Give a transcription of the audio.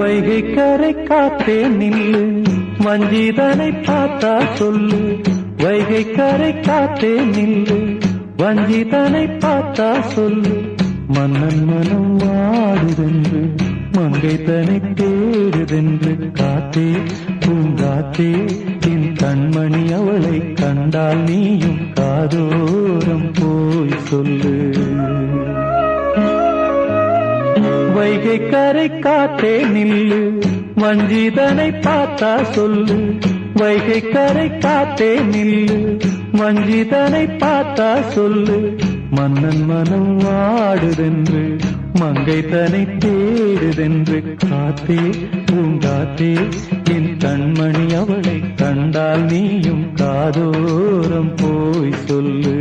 வைகை கரை காத்தே நில்லு, வஞ்சிதனை பார்த்தா சொல்லு. வைகை கரை காத்தே நில்லு, வஞ்சிதனை பார்த்தா சொல்லு. மன்னன் மனம் வாடுதென்று, மங்கை தனை தேடுதென்று. காத்தே பூங்காத்தே, என் கண்மணி அவளை கண்டால் நீயும் காதோரம் போய் சொல்லு. வைகை கரை காத்தே நில்லு, வஞ்சிதனை பார்த்தா சொல்லு. வைகை கரை காத்தே நில்லு, வஞ்சிதனை பார்த்தா சொல்லு. மன்னன் மனம் வாடுதென்று, மங்கை தனை தேடுதென்று. காத்தே பூங்காத்தே, என் கண்மணி அவளை கண்டால் நீயும் காதோரம் போய் சொல்லு.